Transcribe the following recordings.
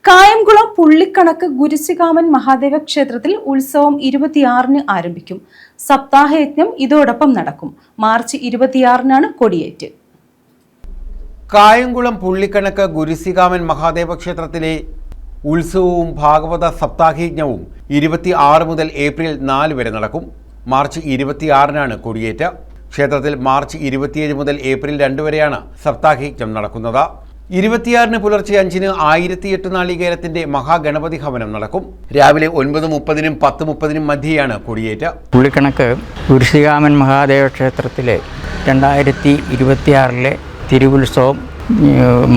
കായംകുളം പുള്ളിക്കണക്ക് ഗുരുസികാമൻ മഹാദേവ ക്ഷേത്രത്തിൽ ഉത്സവം 26-ന് ആരംഭിക്കും. സപ്താഹയജ്ഞം ഇതോടൊപ്പം നടക്കും. മാർച്ച് 26-നാണ് കൊടിയേറ്റ്. കായംകുളം പുള്ളിക്കണക്ക് ഗുരുസികാമൻ മഹാദേവ ക്ഷേത്രത്തിലെ ഉത്സവവും ഭാഗവത സപ്താഹയജ്ഞവും 26 മുതൽ ഏപ്രിൽ 4 വരെ നടക്കും. മാർച്ച് 26-നാണ് കൊടിയേറ്റ്. ക്ഷേത്രത്തിൽ മാർച്ച് 27 മുതൽ ഏപ്രിൽ 2 വരെയാണ് സപ്താഹയജ്ഞം നടക്കുന്നത്. 26-ന് പുലർച്ചെ 5-ന് 1008 നാളികേരത്തിന്റെ മഹാഗണപതി ഹവനം നടക്കും. രാവിലെ 9:30-നും 10:30-നും മധ്യയാണ് കൊടിയേറ്റ്. പുള്ളിക്കണക്ക് ഗുരുസികാമൻ മഹാദേവ ക്ഷേത്രത്തിലെ 2026-ലെ തിരുവുത്സവം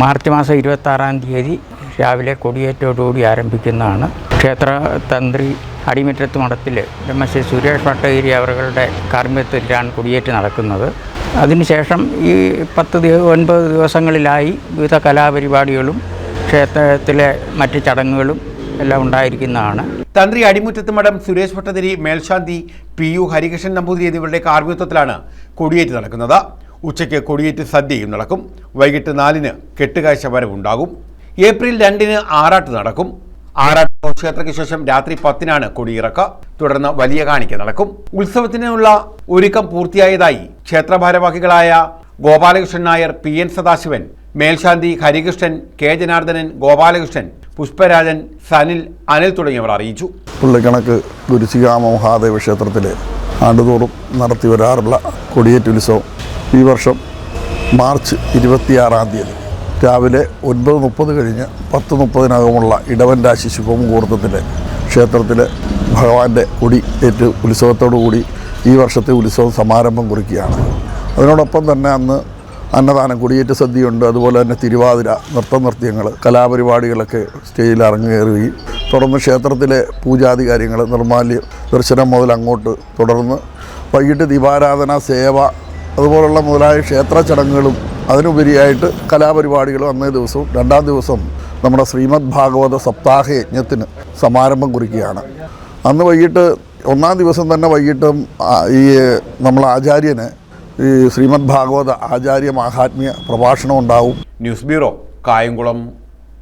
മാർച്ച് മാസം 26-ാം തീയതി രാവിലെ കൊടിയേറ്റോടുകൂടി ആരംഭിക്കുന്നതാണ്. ക്ഷേത്ര തന്ത്രി അടിമുറ്റത്ത് മഠത്തിൽ ബ്രഹ്മശ്രീ സുരേഷ് ഭട്ടഗിരി അവരുടെ കാർമ്മികത്വത്തിലാണ് കൊടിയേറ്റ് നടക്കുന്നത്. അതിനുശേഷം ഈ 9 ദിവസങ്ങളിലായി വിവിധ കലാപരിപാടികളും ക്ഷേത്രത്തിലെ മറ്റ് ചടങ്ങുകളും എല്ലാം ഉണ്ടായിരിക്കുന്നതാണ്. തന്ത്രി അടിമുറ്റത്ത് മഠം സുരേഷ് ഭട്ടതിരി, മേൽശാന്തി PU ഹരികൃഷ്ണൻ നമ്പൂതിരി എന്നിവരുടെ കാർമ്മികത്വത്തിലാണ് കൊടിയേറ്റ് നടക്കുന്നത്. ഉച്ചയ്ക്ക് കൊടിയേറ്റ് സദ്യയും നടക്കും. വൈകിട്ട് 4-ന് കെട്ടുകാഴ്ച വരവുണ്ടാകും. ഏപ്രിൽ 2-ന് ആറാട്ട് നടക്കും. ആറാട്ട് ഘോഷയാത്രയ്ക്ക് ശേഷം രാത്രി 10-നാണ് കൊടിയിറക്ക്. തുടർന്ന് വലിയ കാണിക്ക നടക്കും. ഉത്സവത്തിനുള്ള ഒരുക്കം പൂർത്തിയായതായി ക്ഷേത്ര ഭാരവാഹികളായ ഗോപാലകൃഷ്ണൻ നായർ, PN സദാശിവൻ, മേൽശാന്തി ഹരികൃഷ്ണൻ, K ജനാർദ്ദനൻ, ഗോപാലകൃഷ്ണൻ, പുഷ്പരാജൻ, സനിൽ, അനിൽ തുടങ്ങിയവർ അറിയിച്ചു. പുള്ളിക്കണക്ക് ഗുരുസികാമ മഹാദേവ ക്ഷേത്രത്തിൽ ആണ്ടുതോറും നടത്തി വരാറുള്ള കൊടിയേറ്റ് ഉത്സവം ഈ വർഷം മാർച്ച് 26-ാം തീയതി രാവിലെ 9:30 കഴിഞ്ഞ് 10:30-നകമുള്ള ഇടവൻ രാശി ശുഭമുഹൂർത്തത്തിൽ ക്ഷേത്രത്തിൽ ഭഗവാന്റെ കൊടി ഏറ്റ് ഉത്സവത്തോടുകൂടി ഈ വർഷത്തെ ഉത്സവം സമാരംഭം കുറിക്കുകയാണ്. അതിനോടൊപ്പം തന്നെ അന്ന് അന്നദാനം, കൊടിയേറ്റ് സദ്യയുണ്ട്. അതുപോലെ തന്നെ തിരുവാതിര, നൃത്തനൃത്യങ്ങൾ, കലാപരിപാടികളൊക്കെ സ്റ്റേജിൽ അരങ്ങേറുകയും തുടർന്ന് ക്ഷേത്രത്തിലെ പൂജാതി കാര്യങ്ങൾ, നിർമ്മാല്യ ദർശനം മുതൽ അങ്ങോട്ട് തുടർന്ന് വൈകിട്ട് ദീപാരാധന, സേവ, അതുപോലുള്ള മുതലായ ക്ഷേത്ര ചടങ്ങുകളും അതിനുപരിയായിട്ട് കലാപരിപാടികളും അന്നേ ദിവസവും 2-ാം ദിവസം നമ്മുടെ ശ്രീമദ് ഭാഗവത സപ്താഹ യജ്ഞത്തിന് സമാരംഭം കുറിക്കുകയാണ്. അന്ന് വൈകിട്ട് 1-ാം ദിവസം തന്നെ വൈകിട്ടും ഈ നമ്മളെ ആചാര്യന് ഈ ശ്രീമദ് ഭാഗവത ആചാര്യ മാഹാത്മ്യ പ്രഭാഷണം ഉണ്ടാവും. News bureau, Kayamkulam.